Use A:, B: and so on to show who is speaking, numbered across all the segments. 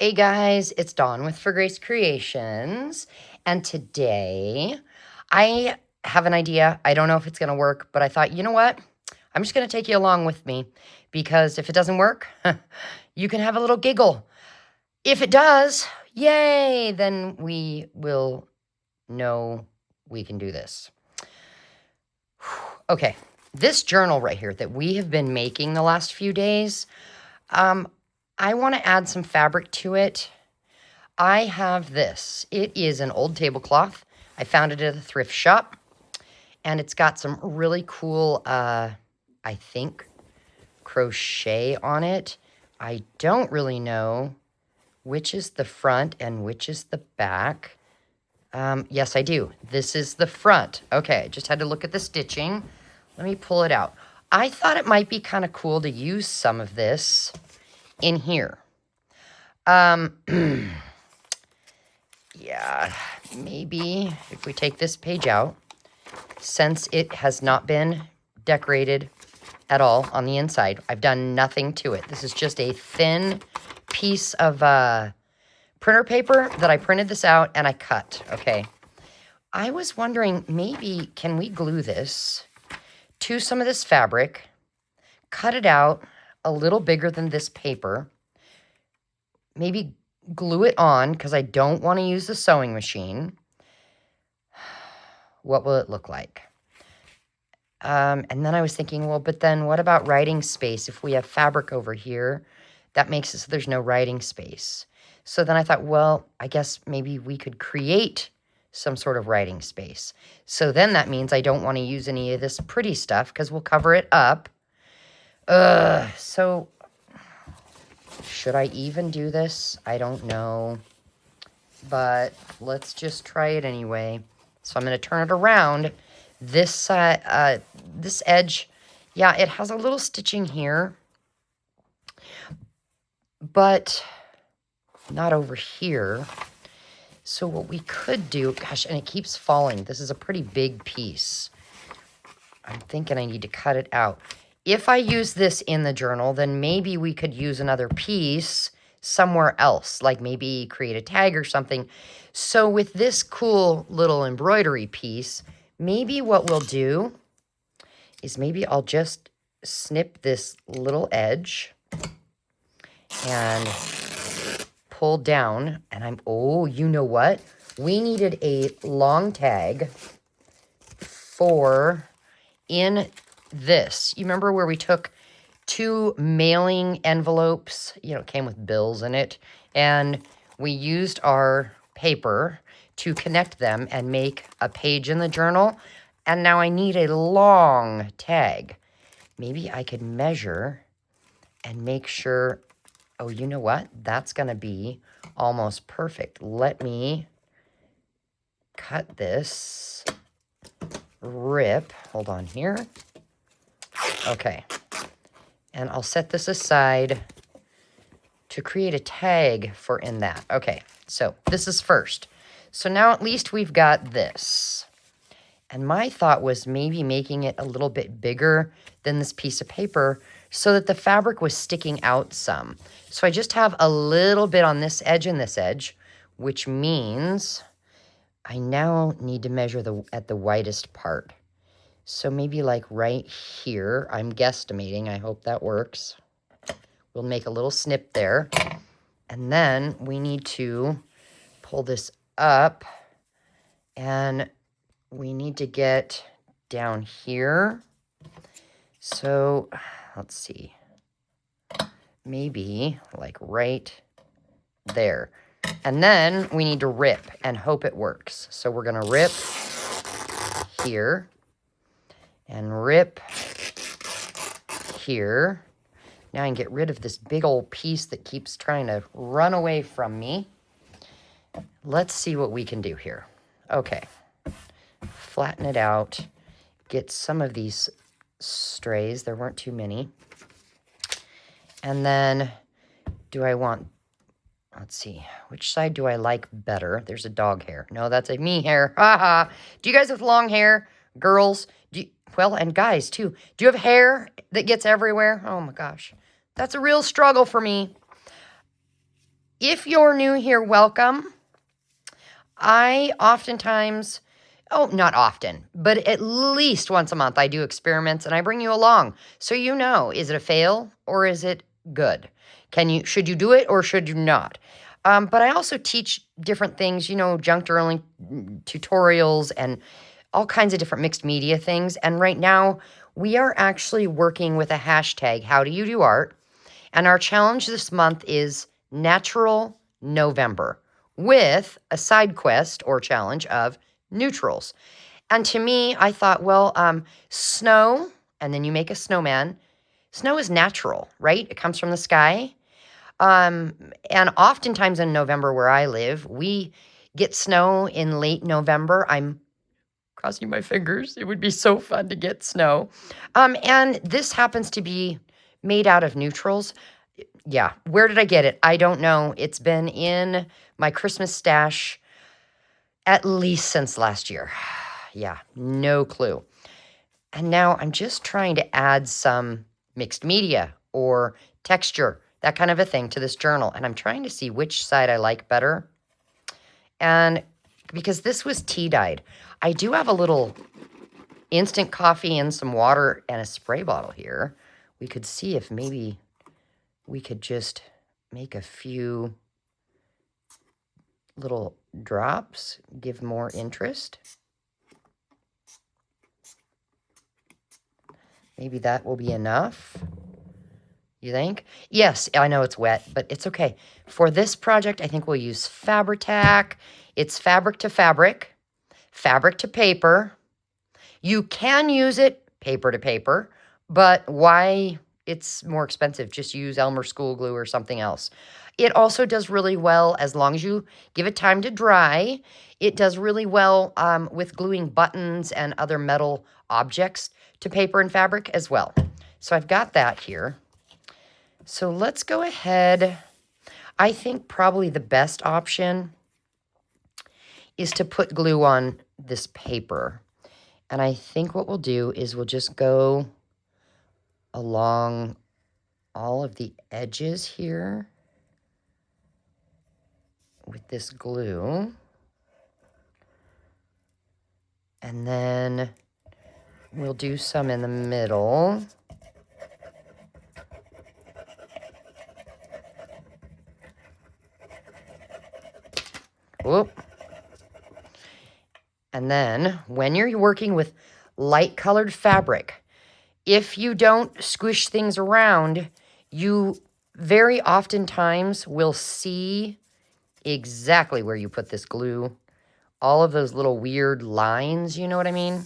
A: Hey guys, it's Dawn with For Grace Creations, and today I have an idea. I don't know if it's going to work, but I thought, you know what? I'm just going to take you along with me because if it doesn't work, you can have a little giggle. If it does, yay, then we will know we can do this. Okay, this journal right here that we have been making the last few days, I want to add some fabric to it. I have this. It is an old tablecloth. I found it at a thrift shop. And it's got some really cool, I think, crochet on it. I don't really know which is the front and which is the back. Yes, I do. This is the front. Okay, just had to look at the stitching. Let me pull it out. I thought it might be kind of cool to use some of this in here. Yeah, maybe if we take this page out, since it has not been decorated at all on the inside, I've done nothing to it. This is just a thin piece of printer paper that I printed this out and I cut, okay? I was wondering, maybe can we glue this to some of this fabric, cut it out a little bigger than this paper, maybe glue it on because I don't want to use the sewing machine. What will it look like? And then I was thinking, well, but then what about writing space? If we have fabric over here, that makes it so there's no writing space. So then I thought, well, I guess maybe we could create some sort of writing space. So then that means I don't want to use any of this pretty stuff because we'll cover it up. So should I even do this? I don't know. But let's just try it anyway. So I'm going to turn it around. This this edge, yeah, it has a little stitching here, but not over here. So what we could do, gosh, and it keeps falling. This is a pretty big piece. I'm thinking I need to cut it out. If I use this in the journal, then maybe we could use another piece somewhere else, like maybe create a tag or something. So with this cool little embroidery piece, maybe what we'll do is maybe I'll just snip this little edge and pull down. And oh, you know what? We needed a long tag for in this. You remember where we took 2 mailing envelopes? You know, it came with bills in it. And we used our paper to connect them and make a page in the journal. And now I need a long tag. Maybe I could measure and make sure, oh, you know what? That's going to be almost perfect. Let me cut this, rip, hold on here. Okay, and I'll set this aside to create a tag for in that. Okay, so this is first. So now at least we've got this. And my thought was maybe making it a little bit bigger than this piece of paper so that the fabric was sticking out some. So I just have a little bit on this edge and this edge, which means I now need to measure at the widest part. So maybe like right here, I'm guesstimating. I hope that works. We'll make a little snip there. And then we need to pull this up and we need to get down here. So let's see. Maybe like right there. And then we need to rip and hope it works. So we're going to rip here and rip here. Now I can get rid of this big old piece that keeps trying to run away from me. Let's see what we can do here. Okay. Flatten it out. Get some of these strays. There weren't too many. And then do I want, let's see, which side do I like better? There's a dog hair. No, that's a me hair. Haha. Do you guys with long hair, girls, well, and guys too, do you have hair that gets everywhere? Oh my gosh. That's a real struggle for me. If you're new here, welcome. I oftentimes, oh, not often, but at least once a month, I do experiments and I bring you along so you know, is it a fail or is it good? Should you do it or should you not? But I also teach different things, junk journaling tutorials and all kinds of different mixed media things. And right now, we are actually working with a hashtag, How Do You Do Art? And our challenge this month is Natural November with a side quest or challenge of neutrals. And to me, I thought, well, snow, and then you make a snowman. Snow is natural, right? It comes from the sky. And oftentimes in November where I live, we get snow in late November. I'm crossing my fingers. It would be so fun to get snow. And this happens to be made out of neutrals. Yeah, where did I get it? I don't know. It's been in my Christmas stash at least since last year. Yeah, no clue. And now I'm just trying to add some mixed media or texture, that kind of a thing, to this journal. And I'm trying to see which side I like better. And because this was tea dyed, I do have a little instant coffee and some water and a spray bottle here. We could see if maybe we could just make a few little drops, give more interest. Maybe that will be enough. You think? Yes, I know it's wet, but it's okay. For this project, I think we'll use Fabri-Tac. It's fabric to fabric to paper. You can use it paper to paper, but why? It's more expensive. Just use Elmer School Glue or something else. It also does really well as long as you give it time to dry. It does really well with gluing buttons and other metal objects to paper and fabric as well. So I've got that here. So let's go ahead. I think probably the best option is to put glue on this paper. And I think what we'll do is we'll just go along all of the edges here with this glue. And then we'll do some in the middle. Whoop. And then when you're working with light colored fabric, if you don't squish things around, you very oftentimes will see exactly where you put this glue. All of those little weird lines, you know what I mean?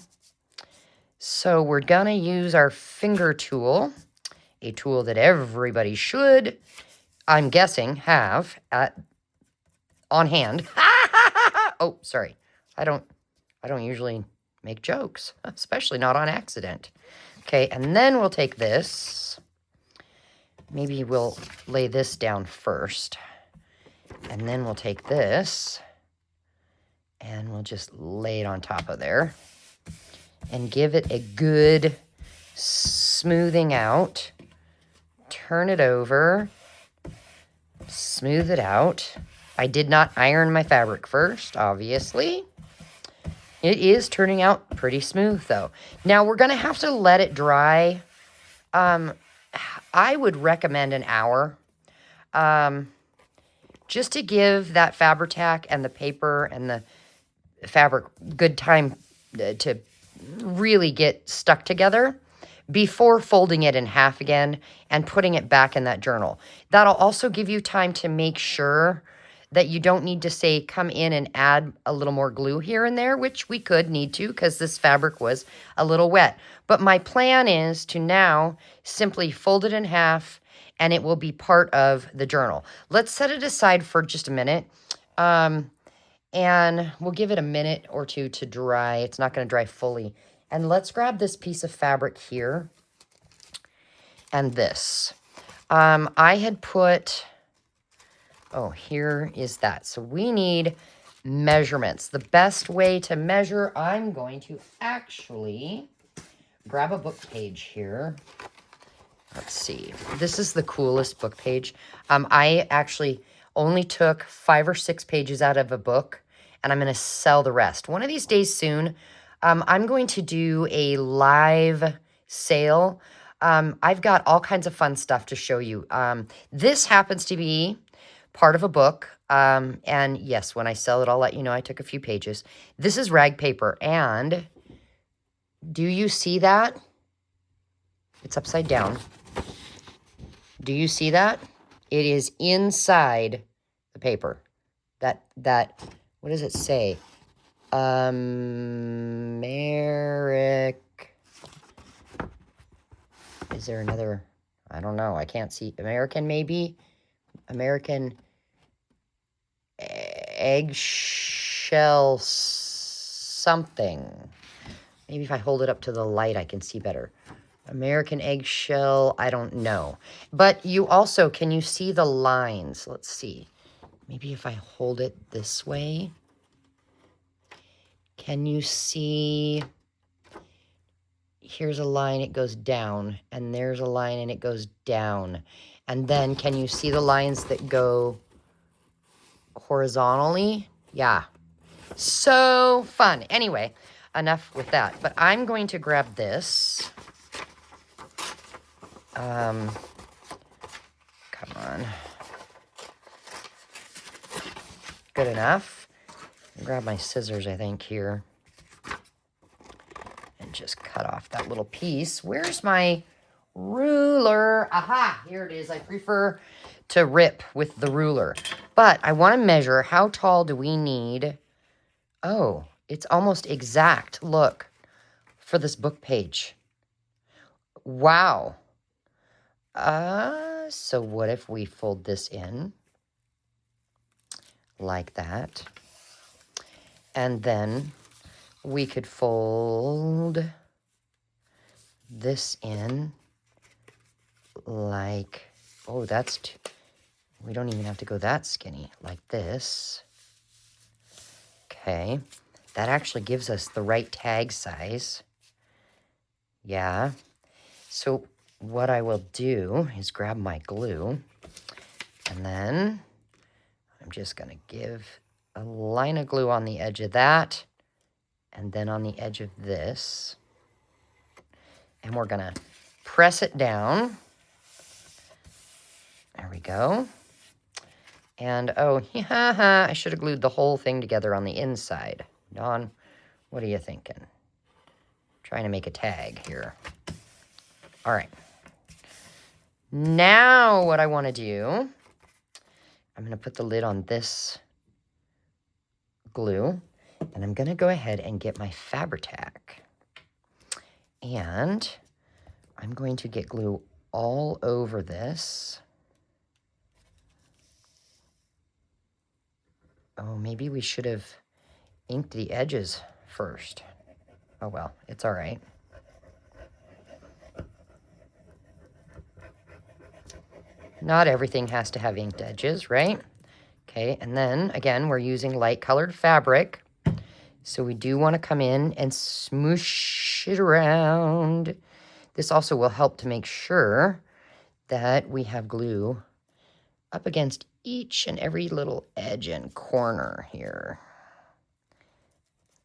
A: So we're going to use our finger tool, a tool that everybody should, I'm guessing, have on hand. Oh, sorry. I don't usually make jokes, especially not on accident. Okay, and then we'll take this. Maybe we'll lay this down first. And then we'll take this and we'll just lay it on top of there and give it a good smoothing out. Turn it over, smooth it out. I did not iron my fabric first, obviously. It is turning out pretty smooth, though. Now, we're going to have to let it dry. I would recommend an hour. Just to give that Fabri-Tac and the paper and the fabric good time to really get stuck together before folding it in half again and putting it back in that journal. That'll also give you time to make sure that you don't need to, say, come in and add a little more glue here and there, which we could need to because this fabric was a little wet. But my plan is to now simply fold it in half and it will be part of the journal. Let's set it aside for just a minute. And we'll give it a minute or two to dry. It's not going to dry fully. And let's grab this piece of fabric here and this. I had put... Oh, here is that. So we need measurements. The best way to measure, I'm going to actually grab a book page here. Let's see. This is the coolest book page. I actually only took 5 or 6 pages out of a book, and I'm going to sell the rest. One of these days soon, I'm going to do a live sale. I've got all kinds of fun stuff to show you. This happens to be part of a book. And yes, when I sell it, I'll let you know I took a few pages. This is rag paper. And do you see that? It's upside down. Do you see that? It is inside the paper. What does it say? Is there another? I don't know. I can't see. American, maybe? American eggshell something. Maybe if I hold it up to the light, I can see better. American eggshell, I don't know. But you also, can you see the lines? Let's see. Maybe if I hold it this way. Can you see? Here's a line, it goes down. And there's a line and it goes down. And then can you see the lines that go horizontally? Yeah. So fun. Anyway, enough with that. But I'm going to grab this. Come on. Good enough. Grab my scissors, I think, here. And just cut off that little piece. Where's my ruler? Aha, here it is. I prefer to rip with the ruler. But I want to measure how tall do we need. Oh, it's almost exact. Look, for this book page. Wow. So what if we fold this in like that? And then we could fold this in like, oh, we don't even have to go that skinny, like this. Okay, that actually gives us the right tag size. Yeah, so what I will do is grab my glue, and then I'm just going to give a line of glue on the edge of that, and then on the edge of this. And we're going to press it down. There we go. And, oh, yeah, I should have glued the whole thing together on the inside. Dawn, what are you thinking? Trying to make a tag here. All right. Now what I want to do, I'm going to put the lid on this glue, and I'm going to go ahead and get my Fabri-Tac. And I'm going to get glue all over this. Oh, maybe we should have inked the edges first. Oh, well, it's all right. Not everything has to have inked edges, right? Okay, and then, again, we're using light-colored fabric. So we do want to come in and smoosh it around. This also will help to make sure that we have glue up against each and every little edge and corner here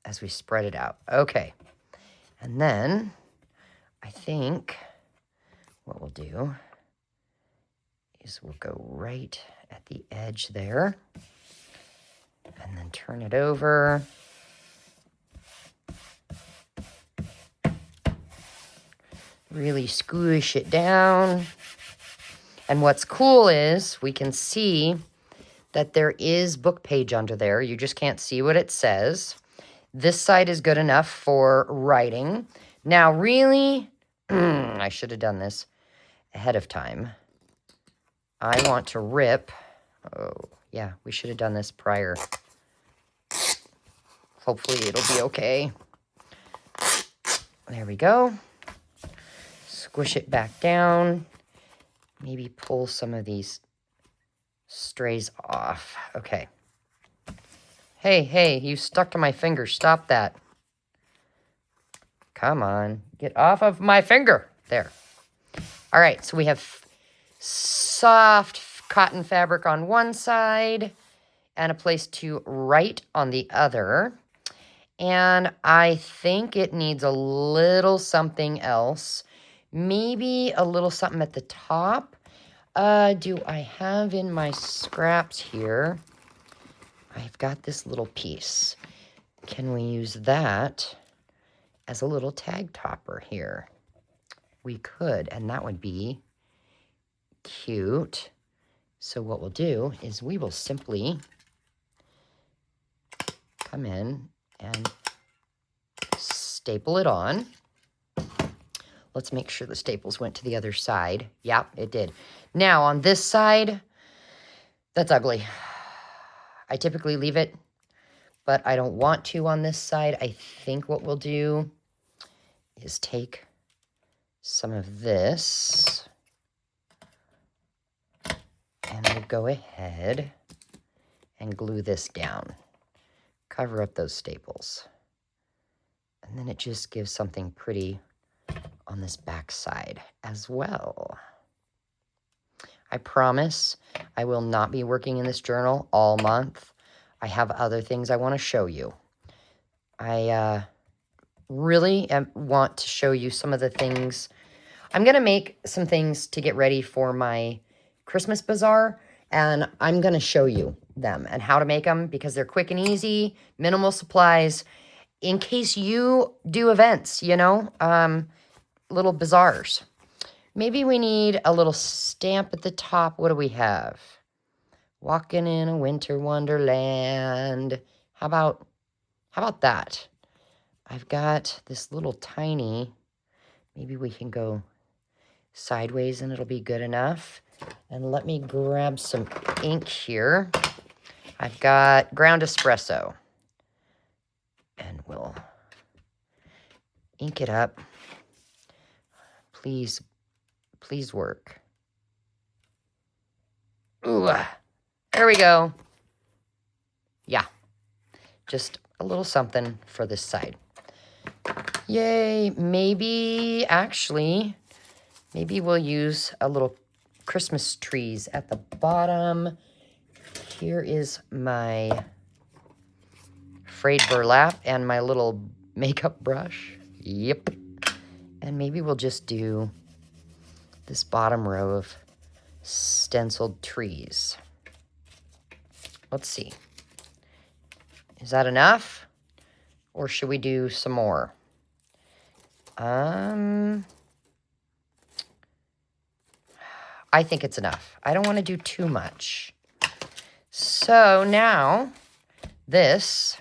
A: as we spread it out. Okay, and then I think what we'll do is we'll go right at the edge there and then turn it over. Really squish it down. And what's cool is we can see that there is book page under there. You just can't see what it says. This side is good enough for writing. Now, really, I should have done this ahead of time. I want to rip. Oh, yeah, we should have done this prior. Hopefully it'll be okay. There we go. Squish it back down. Maybe pull some of these strays off. Okay. Hey, you stuck to my finger. Stop that. Come on. Get off of my finger. There. All right, so we have soft, cotton fabric on one side and a place to write on the other. And I think it needs a little something else. Maybe a little something at the top. Do I have in my scraps here? I've got this little piece. Can we use that as a little tag topper here? We could, and that would be cute. So what we'll do is we will simply come in and staple it on. Let's make sure the staples went to the other side. Yep, it did. Now on this side, that's ugly. I typically leave it, but I don't want to on this side. I think what we'll do is take some of this and we'll go ahead and glue this down. Cover up those staples. And then it just gives something pretty on this back side as well. I promise I will not be working in this journal all month. I have other things I want to show you. I really want to show you some of the things. I'm going to make some things to get ready for my Christmas bazaar, and I'm going to show you them and how to make them because they're quick and easy, minimal supplies, in case you do events, you know, little bazaars. Maybe we need a little stamp at the top. What do we have? Walking in a winter wonderland. How about that? I've got this little tiny, maybe we can go sideways and it'll be good enough. And let me grab some ink here. I've got ground espresso. And we'll ink it up. Please work. Ooh, there we go. Yeah, just a little something for this side. Yay, maybe we'll use a little Christmas trees at the bottom. Here is my frayed burlap and my little makeup brush. Yep. And maybe we'll just do this bottom row of stenciled trees. Let's see. Is that enough? Or should we do some more? I think it's enough. I don't want to do too much. So now this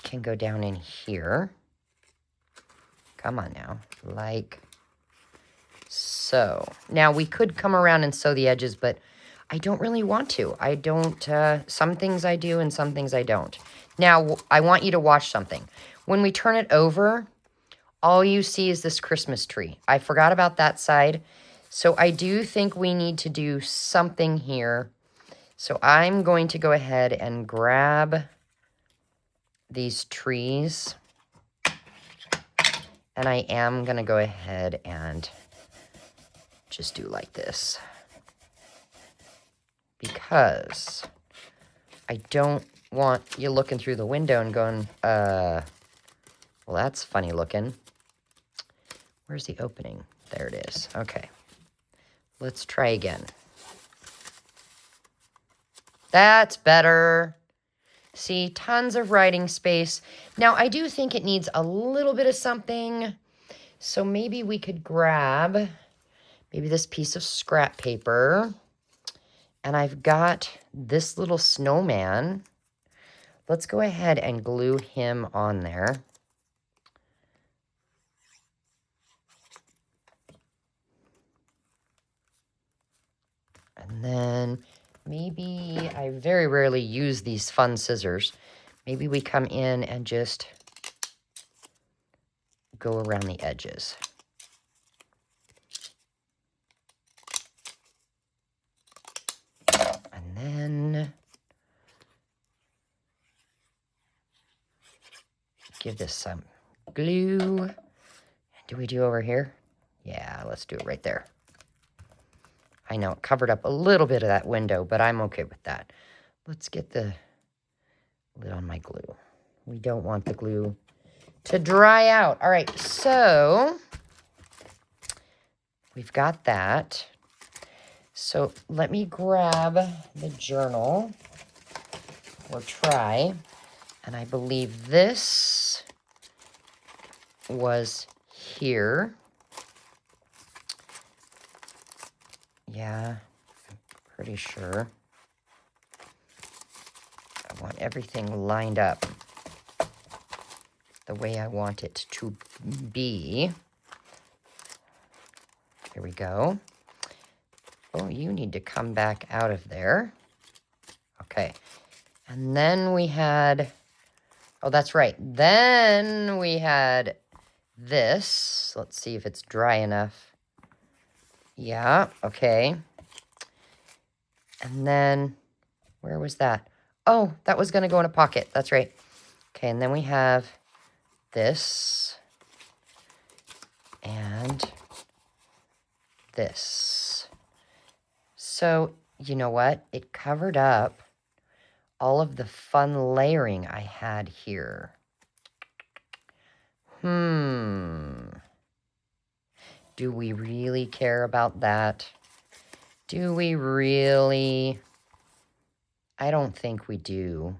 A: can go down in here. Come on now, like so. Now we could come around and sew the edges, but I don't really want to. I don't, some things I do and some things I don't. Now, I want you to watch something. When we turn it over, all you see is this Christmas tree. I forgot about that side. So I do think we need to do something here. So I'm going to go ahead and grab these trees. And I am going to go ahead and just do like this. Because I don't want you looking through the window and going, well, that's funny looking. Where's the opening? There it is. Okay. Let's try again. That's better. See, tons of writing space. Now, I do think it needs a little bit of something. So maybe we could grab maybe this piece of scrap paper. And I've got this little snowman. Let's go ahead and glue him on there. And then maybe, I very rarely use these fun scissors. Maybe we come in and just go around the edges. And then give this some glue. Do we do over here? Yeah, let's do it right there. I know it covered up a little bit of that window, but I'm okay with that. Let's get the lid on my glue. We don't want the glue to dry out. All right, so we've got that. So let me grab the journal, or try, and I believe this was here. Yeah, I'm pretty sure. I want everything lined up the way I want it to be. Here we go. Oh, you need to come back out of there. Okay. And then we had, oh, that's right. Then we had this. Let's see if it's dry enough. Yeah, okay. And then, where was that? Oh, that was going to go in a pocket. That's right. Okay, and then we have this. And this. So, you know what? It covered up all of the fun layering I had here. Do we really care about that? Do we really? I don't think we do.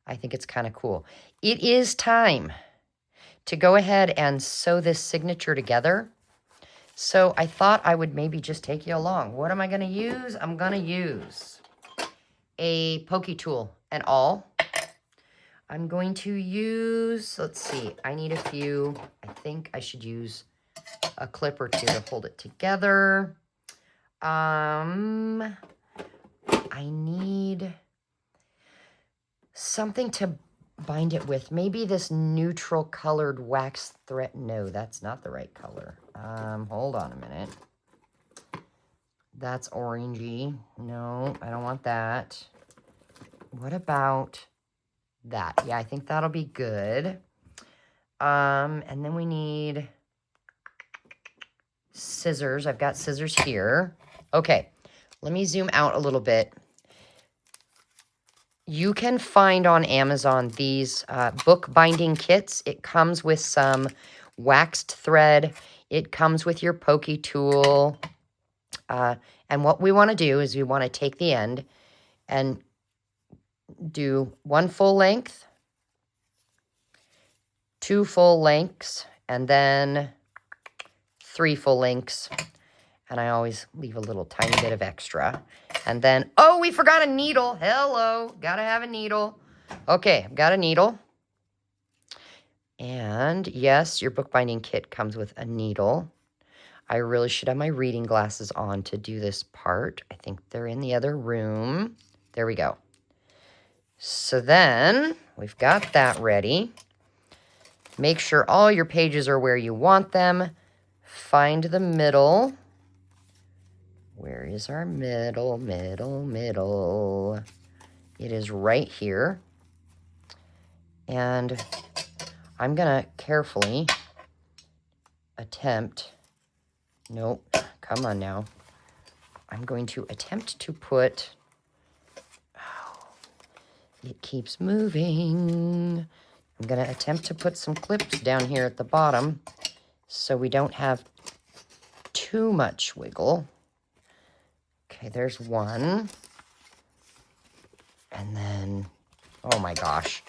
A: I think it's kind of cool. It is time to go ahead and sew this signature together. So I thought I would maybe just take you along. What am I going to use? I'm going to use a pokey tool and all. I'm going to use, let's see, I need a few. I think I should use a clip or two to hold it together. I need something to bind it with. Maybe this neutral colored wax thread. No, that's not the right color. Hold on a minute. That's orangey. No, I don't want that. What about that? Yeah, I think that'll be good. And then we need scissors. I've got scissors here. Okay, let me zoom out a little bit. You can find on Amazon these book binding kits. It comes with some waxed thread. It comes with your pokey tool. And what we want to do is we want to take the end and do one full length, two full lengths, and then three full lengths. And I always leave a little tiny bit of extra. And then, oh, we forgot a needle. Hello, gotta have a needle. Okay, I've got a needle. And yes, your bookbinding kit comes with a needle. I really should have my reading glasses on to do this part. I think they're in the other room. There we go. So then, we've got that ready. Make sure all your pages are where you want them. Find the middle. Where is our middle? It is right here. And I'm going to carefully attempt, nope, come on now. I'm going to attempt to put, oh, it keeps moving. I'm going to attempt to put some clips down here at the bottom so we don't have too much wiggle. Okay, there's one. And then, oh my gosh,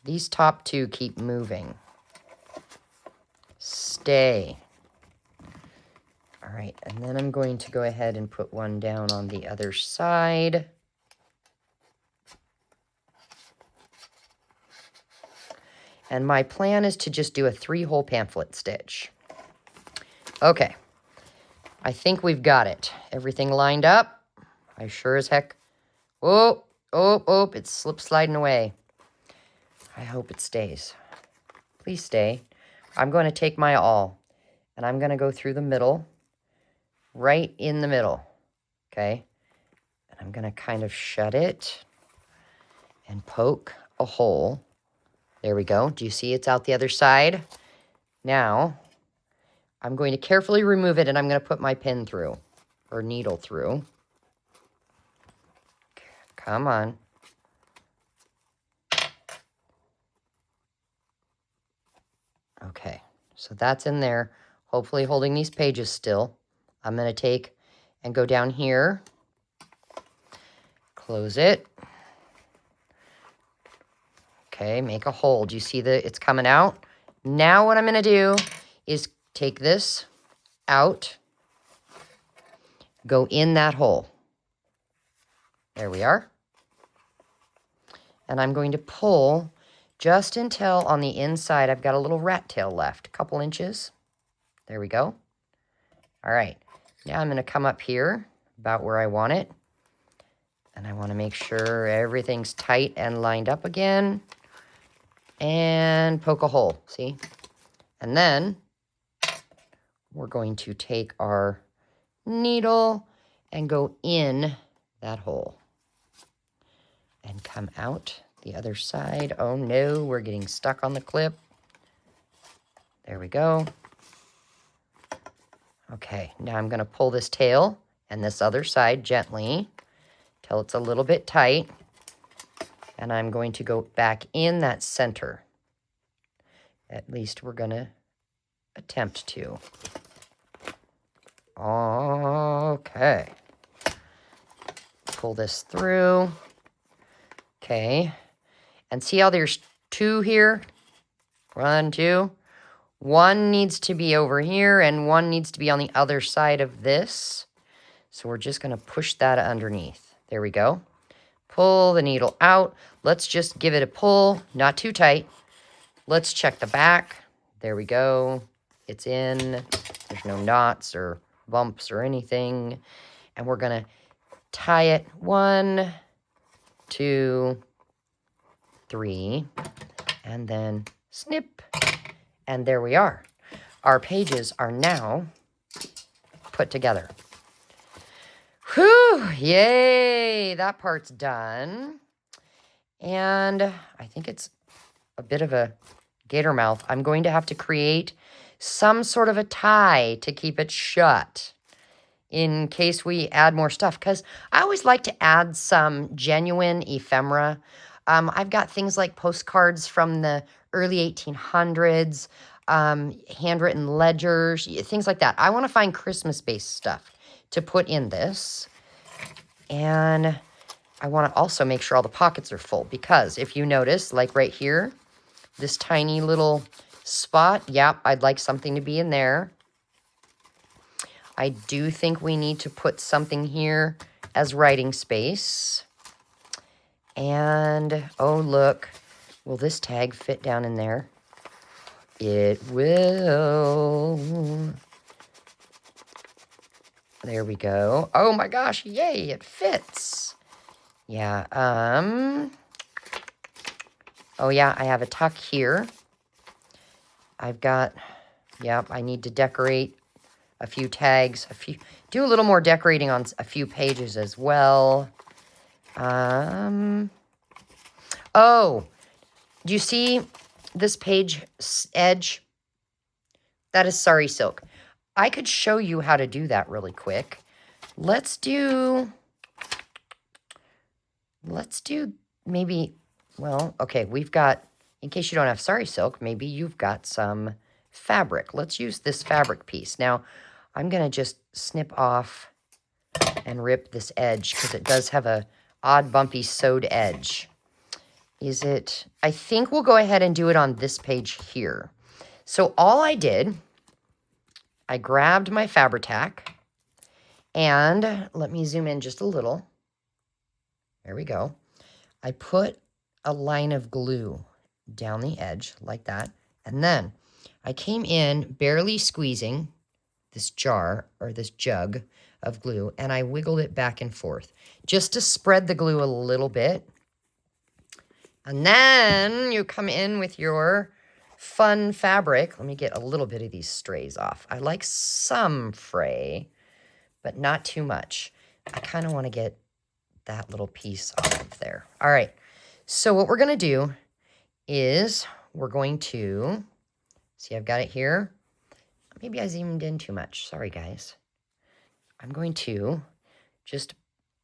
A: these top two keep moving. Stay. All right, and then I'm going to go ahead and put one down on the other side. And my plan is to just do a 3-hole pamphlet stitch. Okay, I think we've got it. Everything lined up. I sure as heck. Oh, it's slip sliding away. I hope it stays. Please stay. I'm going to take my awl, and I'm going to go through the middle, right in the middle, okay? And I'm going to kind of shut it and poke a hole. There we go. Do you see it's out the other side? Now, I'm going to carefully remove it, and I'm going to put my pin through or needle through. Come on. Okay, so that's in there, hopefully holding these pages still. I'm going to take and go down here, close it. Okay, make a hole. Do you see that it's coming out? Now what I'm going to do is take this out, go in that hole. There we are. And I'm going to pull just until on the inside I've got a little rat tail left, a couple inches. There we go. All right, now I'm going to come up here about where I want it. And I want to make sure everything's tight and lined up again. And poke a hole, see? And then we're going to take our needle and go in that hole. And come out the other side. Oh no, we're getting stuck on the clip. There we go. Okay, now I'm going to pull this tail and this other side gently till it's a little bit tight. And I'm going to go back in that center. At least we're going to attempt to. Okay. Pull this through. Okay. And see how there's two here? 1, 2. One needs to be over here and one needs to be on the other side of this. So we're just going to push that underneath. There we go. Pull the needle out. Let's just give it a pull, not too tight. Let's check the back. There we go. It's in. There's no knots or bumps or anything. And we're going to tie it 1, 2, 3, and then snip. And there we are. Our pages are now put together. Whew, yay, that part's done. And I think it's a bit of a gator mouth. I'm going to have to create some sort of a tie to keep it shut in case we add more stuff, because I always like to add some genuine ephemera. I've got things like postcards from the early 1800s, handwritten ledgers, things like that. I want to find Christmas-based stuff to put in this. And I want to also make sure all the pockets are full, because if you notice, like right here, this tiny little spot, yep, I'd like something to be in there. I do think we need to put something here as writing space. And, oh, look, will this tag fit down in there? It will. There we go. Oh my gosh, yay, it fits. Yeah, oh yeah, I have a tuck here. I've got, yep, I need to decorate a few tags, do a little more decorating on a few pages as well. Oh, do you see this page edge? That is sari silk. I could show you how to do that really quick. Let's do maybe, well, okay, we've got, in case you don't have sari silk, maybe you've got some fabric. Let's use this fabric piece. Now, I'm going to just snip off and rip this edge because it does have a odd bumpy sewed edge. Is it, I think we'll go ahead and do it on this page here. So all I did, I grabbed my Fabri-Tac and let me zoom in just a little. There we go. I put a line of glue down the edge like that. And then I came in barely squeezing this jar or this jug of glue and I wiggled it back and forth just to spread the glue a little bit. And then you come in with your fun fabric. Let me get a little bit of these strays off. I like some fray, but not too much. I kind of want to get that little piece off of there. All right. So what we're going to do is we're going to, see, I've got it here. Maybe I zoomed in too much. Sorry, guys. I'm going to just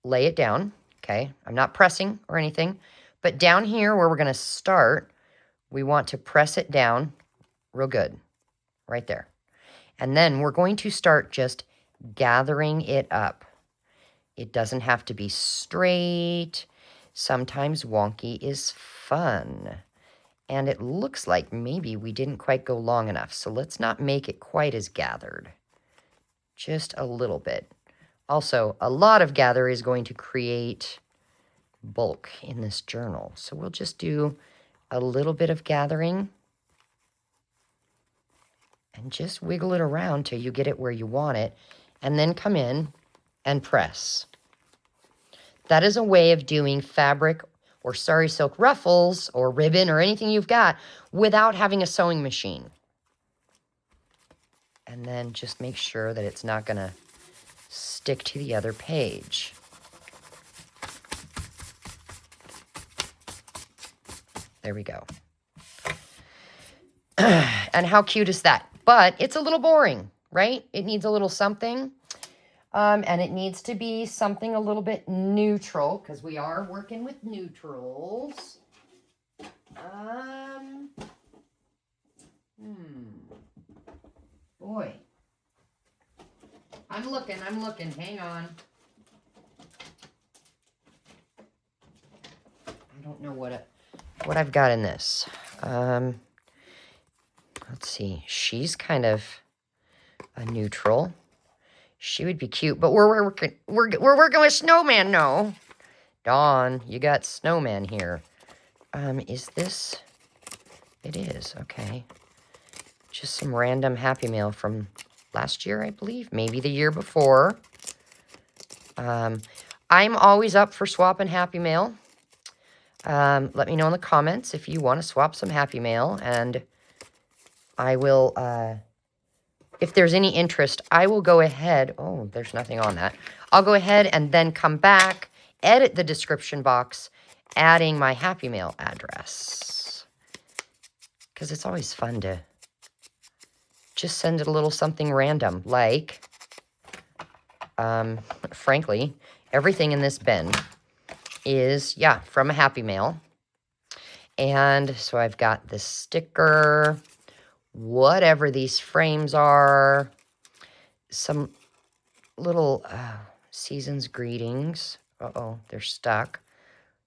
A: lay it down, okay? I'm not pressing or anything, but down here where we're going to start, we want to press it down real good, right there. And then we're going to start just gathering it up. It doesn't have to be straight. Sometimes wonky is fun. And it looks like maybe we didn't quite go long enough, so let's not make it quite as gathered. Just a little bit. Also, a lot of gather is going to create bulk in this journal. So we'll just do a little bit of gathering and just wiggle it around till you get it where you want it, and then come in and press. That is a way of doing fabric or sari silk ruffles or ribbon or anything you've got without having a sewing machine. And then just make sure that it's not going to stick to the other page. There we go. And how cute is that? But it's a little boring, right? It needs a little something. And it needs to be something a little bit neutral, because we are working with neutrals. Boy. I'm looking. Hang on. I don't know what I've got in this. Let's see. She's kind of a neutral. She would be cute, but we're working with snowman. No, Dawn, you got snowman here. Is this? It is. Okay. Just some random Happy Mail from last year, I believe, maybe the year before. I'm always up for swapping Happy Mail. Let me know in the comments if you want to swap some Happy Mail, and I will, if there's any interest, I will go ahead. Oh, there's nothing on that. I'll go ahead and then come back, edit the description box, adding my Happy Mail address. Because it's always fun to just send it a little something random, like, frankly, everything in this bin is, yeah, from a Happy Mail. And so I've got this sticker, whatever these frames are, some little season's greetings. Uh-oh, they're stuck.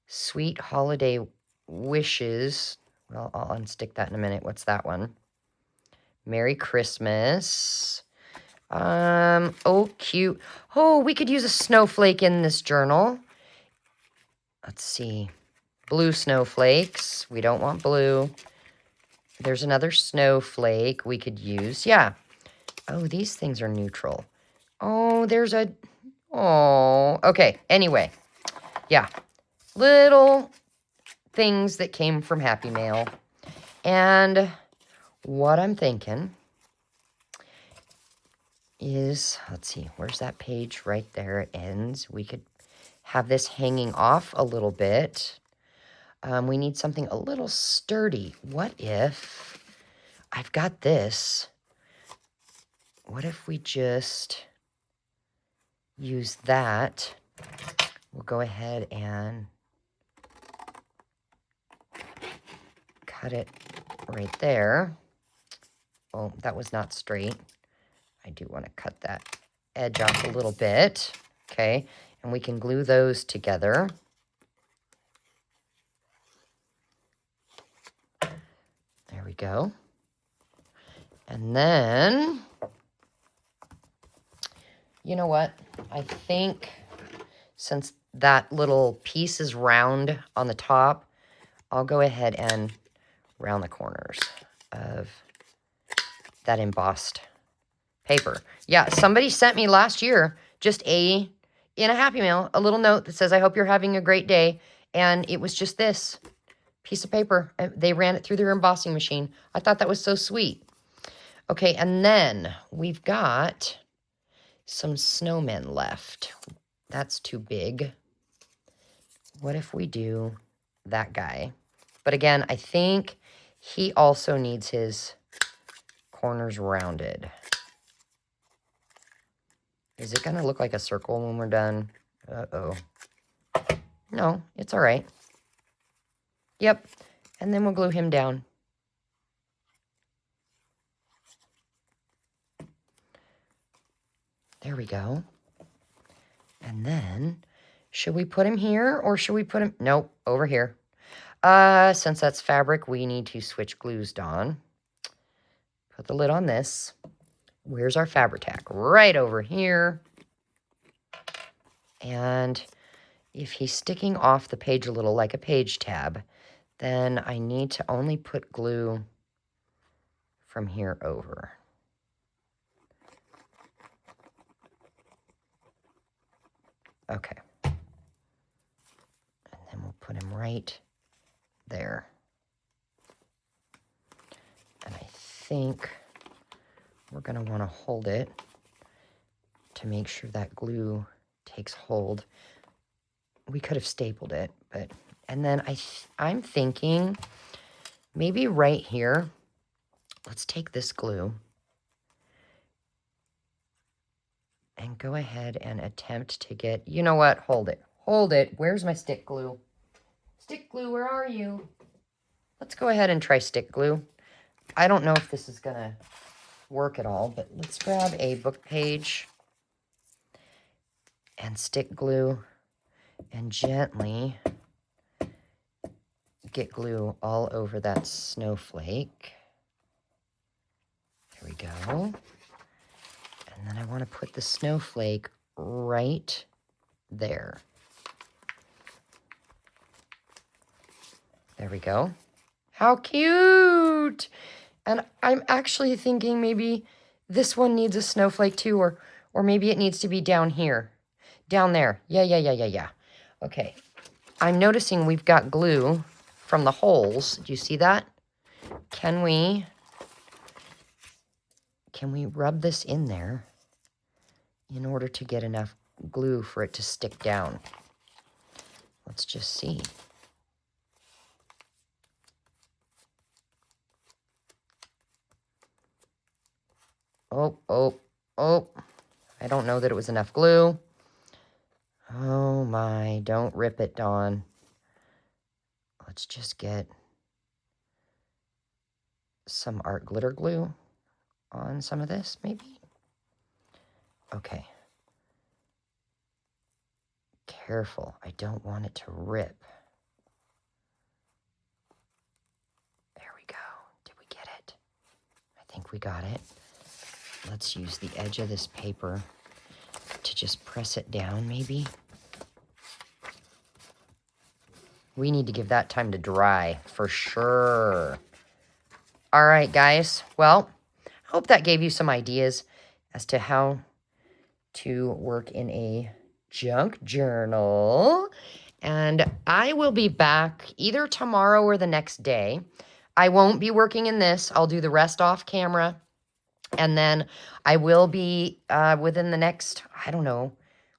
A: Sweet holiday wishes. Well, I'll unstick that in a minute. What's that one? Merry Christmas. Oh, cute. Oh, we could use a snowflake in this journal. Let's see. Blue snowflakes. We don't want blue. There's another snowflake we could use. Yeah. Oh, these things are neutral. Oh, there's a... Oh, okay. Anyway. Yeah. Little things that came from Happy Mail. And what I'm thinking is... Let's see. Where's that page? Right there. It ends. We could have this hanging off a little bit. We need something a little sturdy. What if I've got this? What if we just use that? We'll go ahead and cut it right there. Oh, that was not straight. I do want to cut that edge off a little bit. Okay, and we can glue those together. There we go. And then, you know what? I think since that little piece is round on the top, I'll go ahead and round the corners of that embossed paper. Yeah, somebody sent me last year just in a Happy Mail, a little note that says, I hope you're having a great day. And it was just this piece of paper. They ran it through their embossing machine. I thought that was so sweet. Okay, and then we've got some snowmen left. That's too big. What if we do that guy? But again, I think he also needs his corners rounded. Is it going to look like a circle when we're done? Uh-oh. No, it's all right. Yep. And then we'll glue him down. There we go. And then, should we put him here or should we put him? Nope, over here. Since that's fabric, we need to switch glues, Dawn. Put the lid on this. Where's our Fabri-Tac? Right over here. And if he's sticking off the page a little like a page tab, then I need to only put glue from here over. Okay. And then we'll put him right there. And I think we're going to want to hold it to make sure that glue takes hold. We could have stapled it, but, and then I'm thinking maybe right here, let's take this glue and go ahead and attempt to get, you know what, hold it. Hold it. Where's my stick glue? Stick glue, where are you? Let's go ahead and try stick glue. I don't know if this is going to work at all, but let's grab a book page and stick glue and gently get glue all over that snowflake. There we go. And then I want to put the snowflake right there. There we go. How cute! And I'm actually thinking maybe this one needs a snowflake too, or maybe it needs to be down here. Down there. Yeah. Okay. I'm noticing we've got glue from the holes. Do you see that? Can we rub this in there in order to get enough glue for it to stick down? Let's just see. Oh. I don't know that it was enough glue. Oh my, don't rip it, Dawn. Let's just get some art glitter glue on some of this, maybe? Okay. Careful, I don't want it to rip. There we go. Did we get it? I think we got it. Let's use the edge of this paper to just press it down, maybe. We need to give that time to dry, for sure. All right, guys. Well, I hope that gave you some ideas as to how to work in a junk journal. And I will be back either tomorrow or the next day. I won't be working in this. I'll do the rest off camera. And then I will be within the next, I don't know,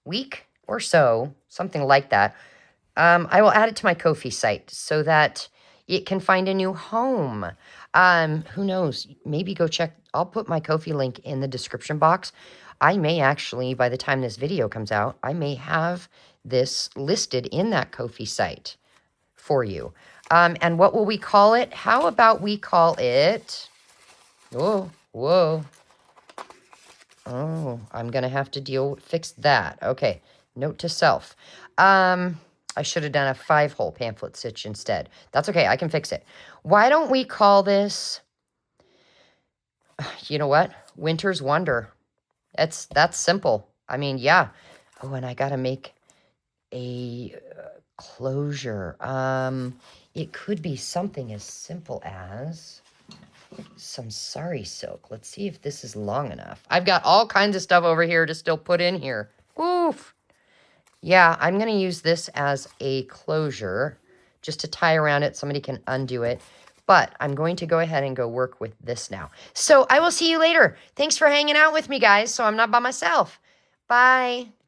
A: week or so, something like that. I will add it to my Ko-fi site so that it can find a new home. Who knows? Maybe go check. I'll put my Ko-fi link in the description box. I may actually, by the time this video comes out, I may have this listed in that Ko-fi site for you. And what will we call it? How about we call it... Whoa. Oh, I'm going to have to fix that. Okay, note to self. I should have done a 5-hole pamphlet stitch instead. That's okay, I can fix it. Why don't we call this, you know what? Winter's Wonder. That's simple. I mean, yeah. Oh, and I got to make a closure. It could be something as simple as some sari silk. Let's see if this is long enough. I've got all kinds of stuff over here to still put in here. Oof. Yeah, I'm going to use this as a closure just to tie around it. Somebody can undo it. But I'm going to go ahead and go work with this now. So I will see you later. Thanks for hanging out with me, guys, so I'm not by myself. Bye.